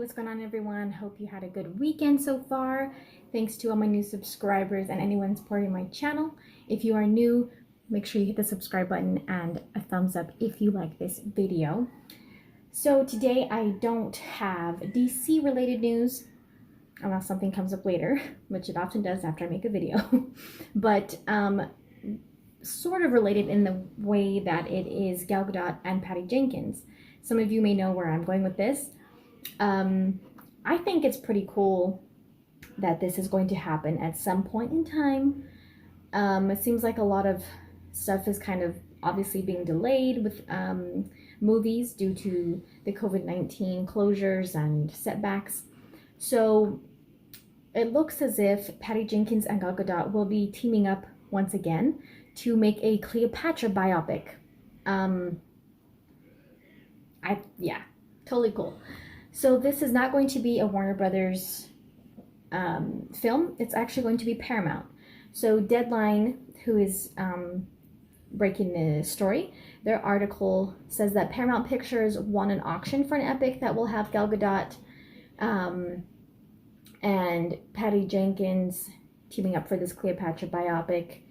what's going on, everyone? Hope you had a good weekend so far. Thanks to all my new subscribers and anyone supporting my channel. If you are new, make sure you hit the subscribe button and a thumbs up if you like this video. So today I don't have DC related news, unless something comes up later, which it often does after I make a video, but sort of related in the way that it is Gal Gadot and Patty Jenkins. Some of you may know where I'm going with this. I think it's pretty cool that this is going to happen at some point in time. It seems like a lot of stuff is kind of obviously being delayed with movies due to the COVID-19 closures and setbacks. So it looks as if Patty Jenkins and Gal Gadot will be teaming up once again to make a Cleopatra biopic. Yeah, totally cool. So this is not going to be a Warner Brothers film. It's actually going to be Paramount. So Deadline, who is breaking the story, their article says that Paramount Pictures won an auction for an epic that will have Gal Gadot and Patty Jenkins teaming up for this Cleopatra biopic.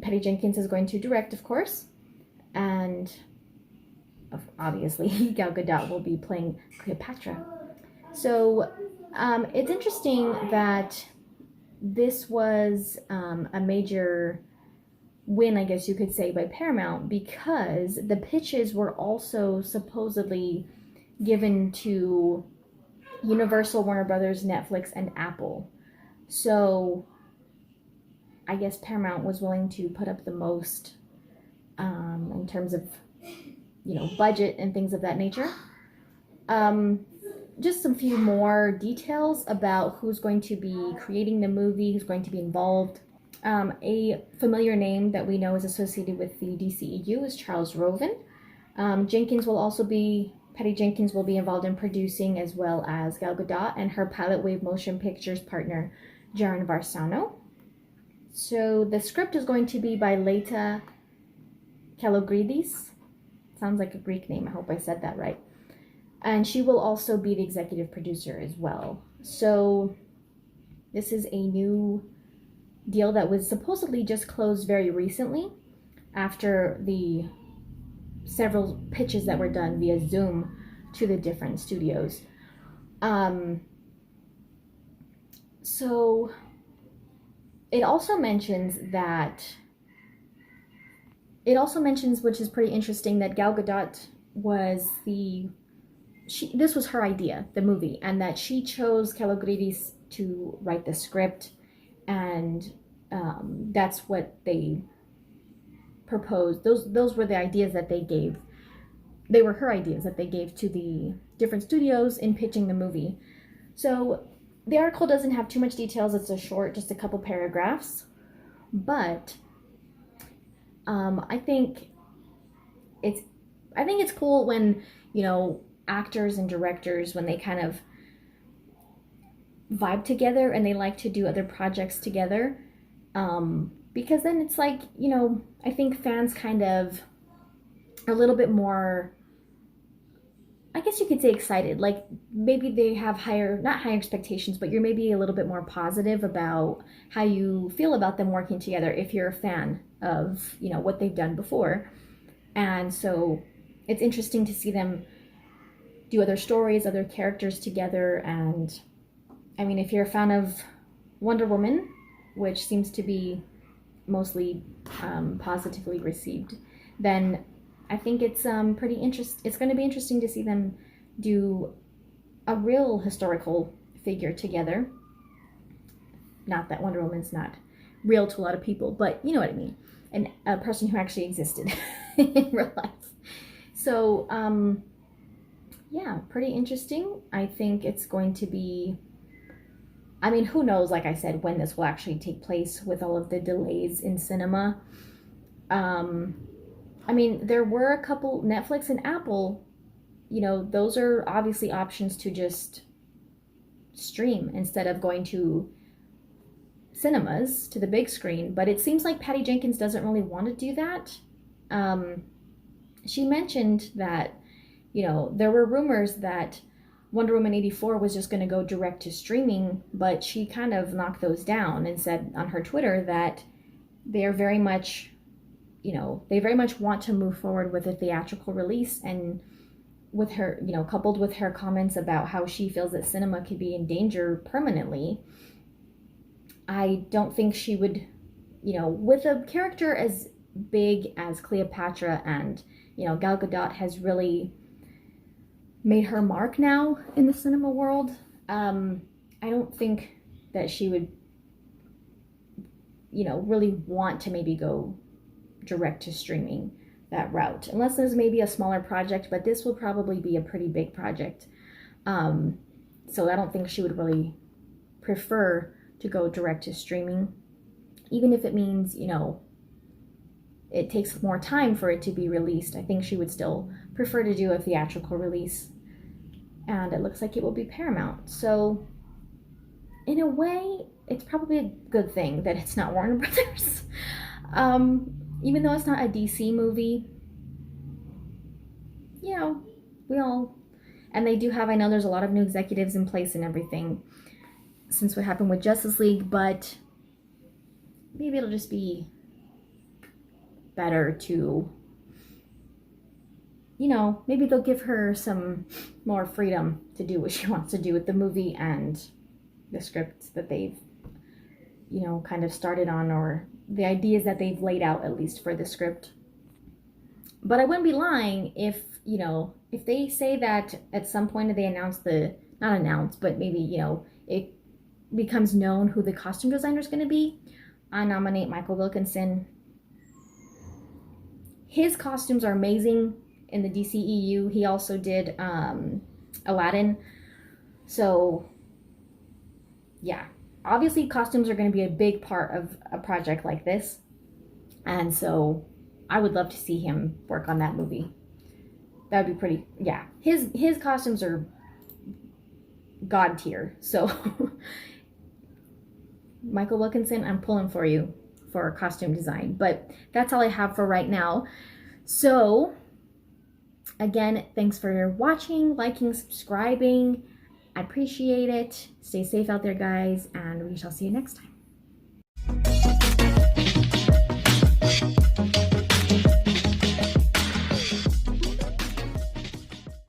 Patty Jenkins is going to direct, of course, and obviously Gal Gadot will be playing Cleopatra. So it's interesting that this was a major win, I guess you could say, by Paramount, because the pitches were also supposedly given to Universal, Warner Brothers, Netflix, and Apple. So I guess Paramount was willing to put up the most in terms of, you know, budget and things of that nature. Just some few more details about who's going to be creating the movie, who's going to be involved. A familiar name that we know is associated with the DCEU is Charles Roven. Patty Jenkins will be involved in producing, as well as Gal Gadot and her Pilot Wave Motion Pictures partner, Jaron Varsano. So the script is going to be by Leita Kalogridis. Sounds like a Greek name. I hope I said that right. And she will also be the executive producer as well. So this is a new deal that was supposedly just closed very recently after the several pitches that were done via Zoom to the different studios. So it also mentions, which is pretty interesting, that Gal Gadot was this was her idea, the movie, and that she chose Kalogridis to write the script, and that's what they proposed. Those were the ideas that they gave. They were her ideas that they gave to the different studios in pitching the movie. So the article doesn't have too much details. It's just a couple paragraphs, but I think it's cool when, you know, actors and directors, when they kind of vibe together and they like to do other projects together, because then it's like, you know, I think fans kind of are a little bit more, I guess you could say, excited. Like maybe they have not higher expectations, but you're maybe a little bit more positive about how you feel about them working together if you're a fan of, you know, what they've done before. And so it's interesting to see them do other stories, other characters together. And I mean, if you're a fan of Wonder Woman, which seems to be mostly positively received, then I think it's pretty interesting. It's going to be interesting to see them do a real historical figure together. Not that Wonder Woman's not real to a lot of people, but you know what I mean. And a person who actually existed in real life. So, yeah, pretty interesting. I think it's going to be, I mean, who knows, like I said, when this will actually take place with all of the delays in cinema. I mean, there were a couple, Netflix and Apple, you know, those are obviously options to just stream instead of going to cinemas, to the big screen. But it seems like Patty Jenkins doesn't really want to do that. She mentioned that, you know, there were rumors that Wonder Woman 84 was just going to go direct to streaming, but she kind of knocked those down and said on her Twitter that they are very much, they very much want to move forward with a theatrical release. And with her, coupled with her comments about how she feels that cinema could be in danger permanently, I don't think she would, with a character as big as Cleopatra, and, Gal Gadot has really made her mark now in the cinema world. I don't think that she would, really want to maybe go direct to streaming that route, unless there's maybe a smaller project, but this will probably be a pretty big project. So I don't think she would really prefer to go direct to streaming, even if it means, it takes more time for it to be released. I think she would still prefer to do a theatrical release, and it looks like it will be Paramount. So in a way, it's probably a good thing that it's not Warner Brothers. Even though it's not a DC movie, and they do have, I know there's a lot of new executives in place and everything since what happened with Justice League, but maybe it'll just be better to, maybe they'll give her some more freedom to do what she wants to do with the movie and the scripts that they've, kind of started on, or the ideas that they've laid out, at least for the script. But I wouldn't be lying if, if they say that at some point they announce not announce, but maybe, it becomes known who the costume designer is going to be, I nominate Michael Wilkinson. His costumes are amazing in the DCEU. He also did Aladdin. So, yeah. Obviously, costumes are going to be a big part of a project like this. And so, I would love to see him work on that movie. That would be pretty, yeah. His costumes are God tier. So, Michael Wilkinson, I'm pulling for you for costume design. But that's all I have for right now. So, again, thanks for watching, liking, subscribing. I appreciate it. Stay safe out there, guys, and we shall see you next time.